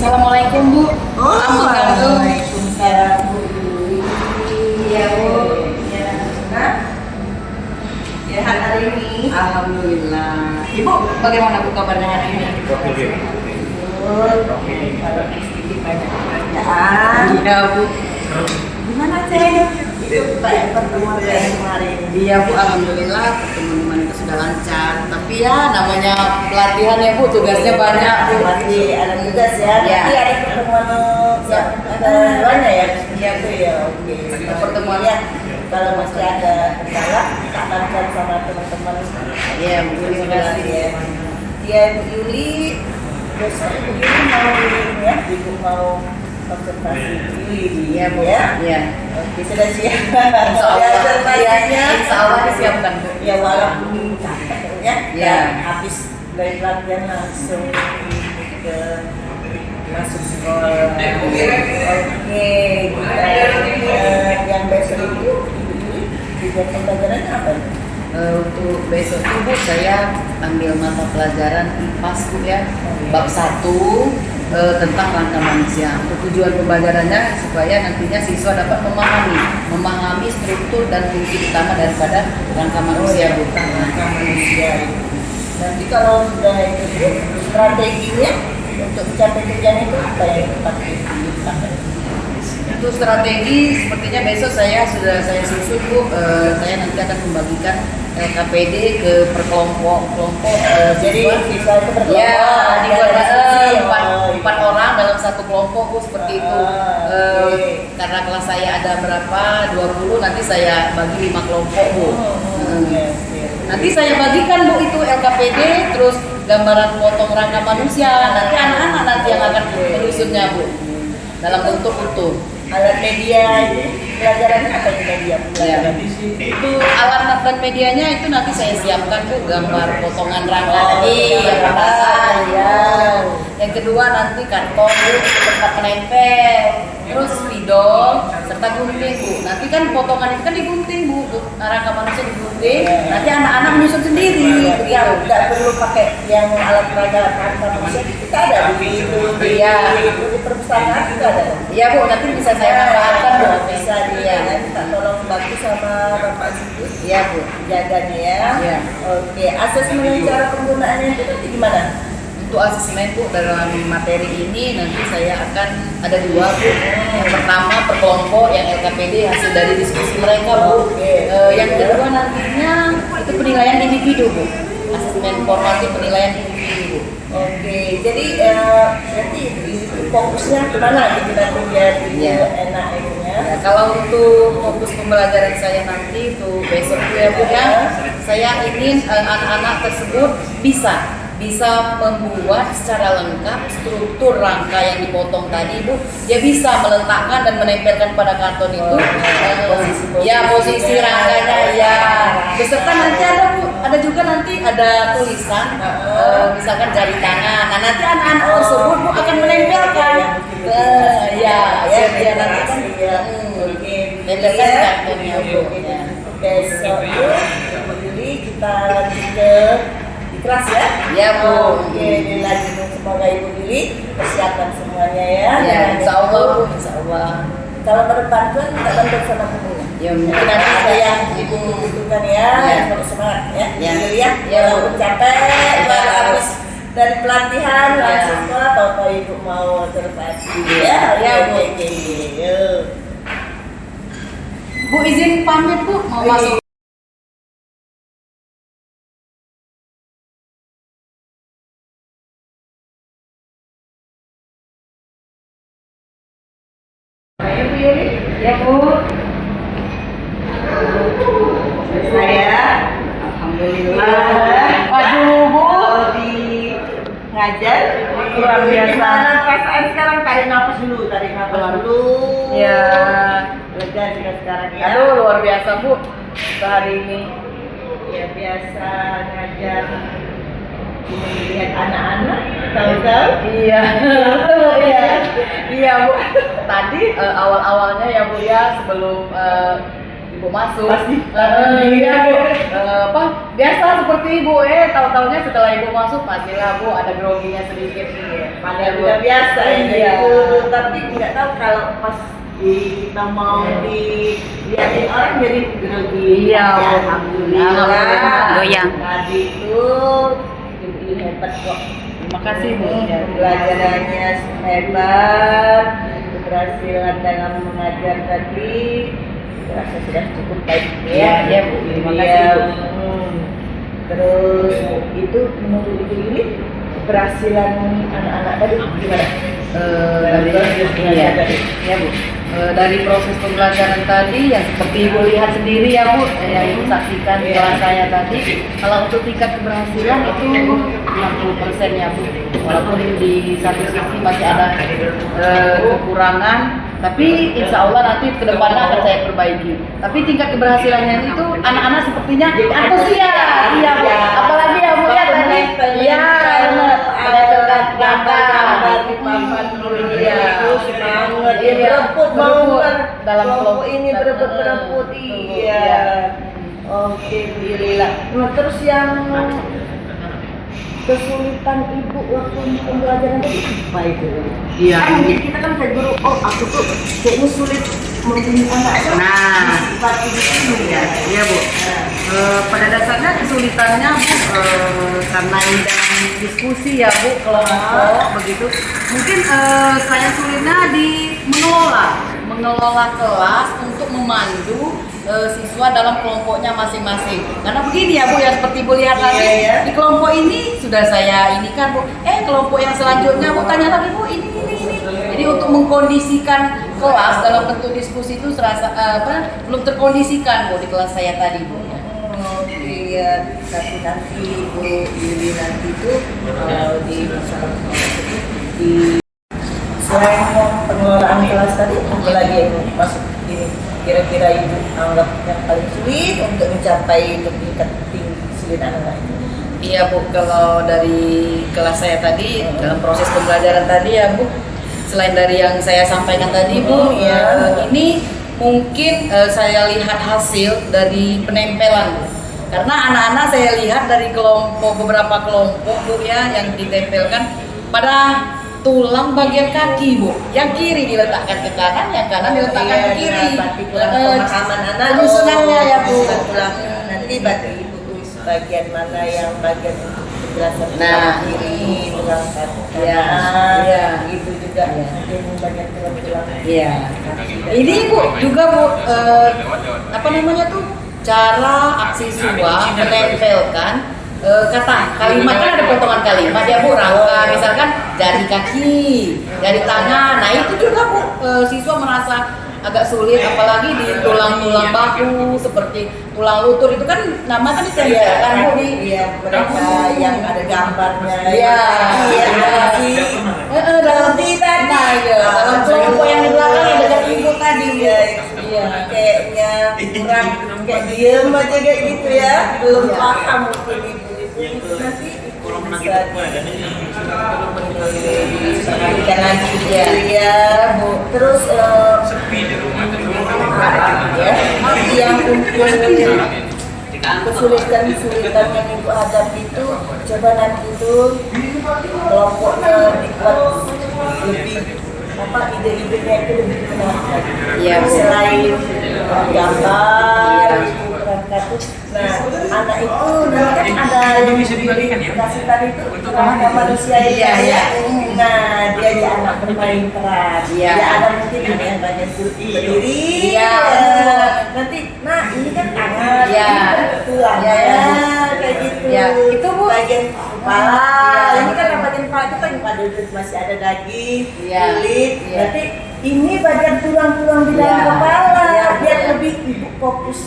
Assalamualaikum Bu. Waalaikumsalam Bu. Iya Bu. Ya, nah, ya hari ini. Alhamdulillah. Ibu bagaimana Bu kabarnya hari ini? Kalau istri banyak pekerjaan. Iya Bu. Gimana Ceng? Itu pertemuan kemarin. Iya Bu, alhamdulillah pertemuan itu sudah lancar. Tapi ya namanya pelatihan ya Bu, tugasnya banyak Bu. Masih ada tugas ya. Iya. Nanti ada pertemuan yang ada duanya ya. Iya Bu ya. Oke. Pertemuan. Ya. Kalau masih ada kendala, tak lancar sama teman-teman. Iya Bu, terima kasih ya. Iya Bu Yuli, besok Ibu Yuli mau ini ya, Ibu mau konsultasi Yuli. Iya Bu. Ya. Iya. Oke, sudah siap. Insya Allah. Observasinya. Insya Allah disiapkan Bu. Ya walaupun capek ya. Iya. Dan habis dari pelatihan langsung ke masuk sekolah. Oke, yang besok itu juga pembelajaran apa? Untuk besok itu Bu, saya ambil mata pelajaran IPAS Bu ya, bab 1 tentang rangka manusia. Untuk tujuan pembelajarannya supaya nantinya siswa dapat memahami struktur dan fungsi utama daripada rangka manusia Bu. Rangka manusia. Nanti kalau sudah itu strateginya untuk mencapai tujuan itu apa yang tepat dilakukan? Untuk strategi sepertinya besok saya susun Bu, saya nanti akan membagikan KPD ke per kelompok Jadi siswa itu berkelompok. ya ada empat orang dalam satu kelompok Bu, seperti itu. Karena kelas saya ada berapa 20, nanti saya bagi 5 kelompok Bu. Nanti saya bagikan Bu itu LKPD, terus gambaran potong rangka manusia. Nanti anak-anak nanti yang akan menyusunnya Bu, dalam bentuk utuh. Alat media itu pelajarannya apa itu media? Ya. Itu alat dan medianya itu nanti saya siapkan Bu, gambar potongan rangka tadi yang pertama. Ya. Yang kedua nanti karton Bu, tempat menempel, terus spidol serta gunting Bu. Nanti kan potongan itu kan digunting Bu, rangka manusia digunting. Nanti anak-anak menyusun sendiri. Ya, nggak perlu pakai yang alat peraga rangka manusia, kita ada di perpustakaan kita ada. Iya Bu, nanti bisa saya tambahkan Bu. Bisa dia kita tolong bantu sama Bapak Siti. Iya Bu. Jaganya ya. Iya. Oke, asesmen cara penggunaannya itu nanti gimana? Untuk asesmen Bu, dalam materi ini nanti saya akan ada 2 Bu. Yang pertama per kelompok yang LKPD hasil dari diskusi mereka Bu. Yang kedua nantinya itu penilaian individu Bu. Asesmen formatif penilaian individu Bu. Oke, jadi nanti fokusnya kemana gitu nanti biar enak itunya. Ya, kalau untuk fokus pembelajaran saya nanti itu besok ya Bu ya, saya ingin anak-anak tersebut bisa membuat secara lengkap struktur rangka yang dipotong tadi Bu. Dia bisa meletakkan dan menempelkan pada karton itu posisi rangkanya ya. Beserta nanti ada juga nanti ada tulisan misalkan jari tangan. Nah nanti anak-anak tersebut Bu akan menempelkan dia nanti kan menempelkan kartonnya Bu. Besok itu jadi kita lanjut ke kelas ya? Ya Bu. Oke, dilanjut semoga Ibu Lili persiapkan semuanya ya. Ya, insya Allah Bu, insya Allah. Kalau ada bantuan kita bantu sama pengguna. Ya mungkin Nanti nanti ada yang Ibu butuhkan ya, yang harus semangat ya. Ya. Ya, Ya, Bu. walaupun capek, baru habis dari pelatihan langsung sekolah, tahu-tahu Ibu mau observasi ya. Ya, Bu. Oke. Yuk. Bu izin pamit Bu, mau masuk. Ayo Bu Yuli. Ya Bu. Saya Alhamdulillah. Waduh Bu. di ngajar Luar biasa. Gimana perasaan sekarang? Tarik nafas dulu. Ya. Lega juga sekarang ya. Aduh luar biasa Bu. Hari ini. Ya biasa ngajar lihat anak-anak, tahu-tahu. Iya. Iya Bu. Tadi awal-awalnya ya Bu ya sebelum ibu masuk. Pasti. Iya bu. Apa biasa seperti ibu tahu-taunya setelah ibu masuk pastilah bu ada groginya sedikit nih. Padahal Udah biasa ya Iya. gitu. Tapi nggak tahu kalau pas kita mau dilihatin orang jadi grogi. Iya, Ya, Bu. alhamdulillah. Alhamdulillah. Goyang. Tadi itu ibu hebat kok. Terima kasih bu. Ya. Pelajarannya hebat, keberhasilan dalam mengajar tadi rasa sudah cukup baik Iya, iya, Bu. Terima kasih, Iya, Bu. Terus itu menurut ibu ini keberhasilan anak-anak tadi gimana? Dari iya, ya bu. Dari proses pembelajaran tadi yang seperti ibu lihat sendiri ya bu, yang ibu saksikan di kelas saya tadi, kalau untuk tingkat keberhasilan itu 60% ya bu. Walaupun di satu sisi masih ada kekurangan, tapi insya Allah nanti ke depannya akan saya perbaiki. Tapi tingkat keberhasilannya itu anak-anak sepertinya antusias, iya bu. Apalagi ya bu ya tadi, iya menempelkan gambar di papan Iya. semangat, Iya. berebut mau Dalam kelompok ini berebut betul, iya. iya. Oke, alhamdulillah. Nah, terus yang kesulitan ibu waktu pembelajaran tadi apa itu? Iya. Kan mungkin kita kan kayak guru, oh aku tuh kayaknya sulit membimbing anak. Nah. sifat ibu ini ya. Iya bu. Pada dasarnya kesulitannya bu karena ini dalam diskusi ya bu kelompok begitu. Mungkin saya sulitnya di mengelola kelas untuk memandu siswa dalam kelompoknya masing-masing. Karena begini ya bu ya seperti bu lihat Iya, tadi iya. di kelompok ini sudah saya ini kan bu. Kelompok yang selanjutnya bu tanya lagi bu ini. Jadi untuk mengkondisikan kelas dalam bentuk diskusi itu serasa belum terkondisikan bu di kelas saya tadi bu. Iya, tapi nanti Bu Yuli nanti itu di masalah di selain pengelolaan kelas tadi, apa lagi yang masuk ini kira-kira ibu anggap yang paling sulit untuk mencapai tingkat tinggi sulit anak itu? Iya bu, kalau dari kelas saya tadi dalam proses pembelajaran tadi ya bu, selain dari yang saya sampaikan tadi bu, Iya. ini mungkin saya lihat hasil dari penempelan bu. Karena anak-anak saya lihat dari beberapa kelompok bu ya yang ditempelkan pada tulang bagian kaki bu, yang kiri diletakkan ke kanan, yang kanan diletakkan ke kiri. Berarti pemahaman anak penyusunannya ya bu. Tulang nanti berarti ibu tulis bagian mana yang bagian penjelasan Nah. kiri, tulang kaki Iya, kanan, iya. itu juga Iya. mungkin bagian tulang-tulang. Iya. Ini bu juga bu apa namanya tuh cara siswa menempelkan kata kalimat kan ada potongan kalimat ya bu rangka misalkan jari kaki, jari tangan. Nah itu juga bu siswa merasa agak sulit apalagi di tulang-tulang bahu seperti tulang lutut itu kan nama kan ditempelkan bu di mereka yang ada gambarnya. Iya, iya. dalam dalam kelompok yang di belakang yang dekat ibu tadi bu. Iya, kayaknya kurang kayak diem aja kayak gitu ya, belum Iya. paham mungkin ibu itu nanti bisa diperhatikan lagi ya, Bu. Terus ya, yang untuk kesulitan yang ibu hadapi itu coba nanti itu kelompoknya dibuat lebih ide-idenya itu lebih menarik. Iya, Bu. Selain gambar, Iya. perangkat itu. Nah, anak itu nanti kan ada yang dikasih tadi itu kerangka manusia itu Iya, iya. Nah, dia aja anak bermain peran. Iya. Ya ada mungkin ada yang banyak berdiri. Iya. Nanti, nah ini kan tangan, Iya. ini kan tulang. Iya, iya. Kayak gitu. Iya. Itu, Bu. Bagian kepala. Iya. Ini kan yang bagian kepala itu kan pada masih ada daging, Iya. kulit. Iya. Berarti ini bagian tulang-tulang di dalam Iya. kepala. Iya, Biar iya. lebih ibu fokus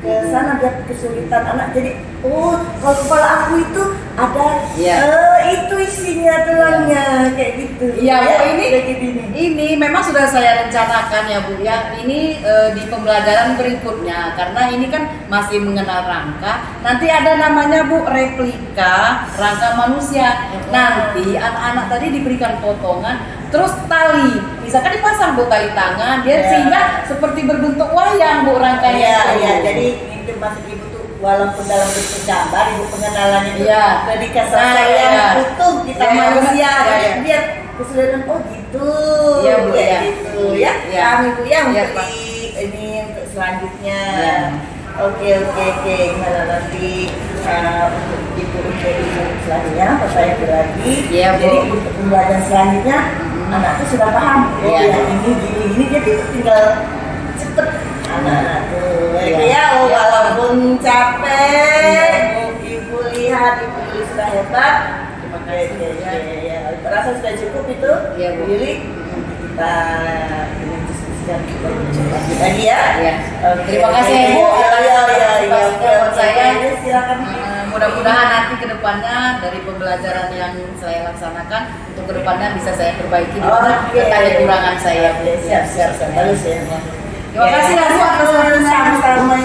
ke sana biar kesulitan anak jadi kalau kepala aku itu ada Iya. itu isinya tulangnya kayak gitu. Iya Bu, Ya, ini kayak gini. ini memang sudah saya rencanakan ya Bu ya. Ini di pembelajaran berikutnya karena ini kan masih mengenal rangka. Nanti ada namanya Bu replika rangka manusia. Nanti anak-anak tadi diberikan potongan terus tali. Misalkan dipasang susah Bu tali tangan dia Ya. sehingga seperti berbentuk wayang Bu rangkaian Iya, itu. iya. Jadi itu maksud ibu tuh walaupun dalam bentuk gambar, ibu pengenalan itu Iya. ketika Nah, saya iya. utuh kita Iya, manusia, iya, jadi iya. biar kesadaran oh gitu, Iya, Bu, kayak iya. gitu ya. Iya. Kami Bu ya Iya, untuk Pak. ini untuk selanjutnya. Iya. Oke, gimana nanti untuk ibu selanjutnya, saya lagi. Iya, Bu. Jadi untuk pembelajaran selanjutnya, anak tuh sudah paham. Oh Iya. ya ini, jadi tinggal cepet anak-anak tuh. Iya. Ya, Iya. walaupun capek, Iya. ibu lihat ibu sudah hebat. Terima kasih, Ya. Rasa sudah cukup itu. Iya, Bu. Lili, kita diskusikan lagi ya. Iya. Oke. Terima kasih ya, Bu. Iya. Partisipasinya buat saya. Silakan. Mudah-mudahan nanti kedepannya dari pembelajaran yang saya laksanakan untuk kedepannya bisa saya perbaiki di mana Oke. ada kekurangan saya. Siap. Bagus ya. Terima kasih ya Bu atas waktunya. Sama-sama.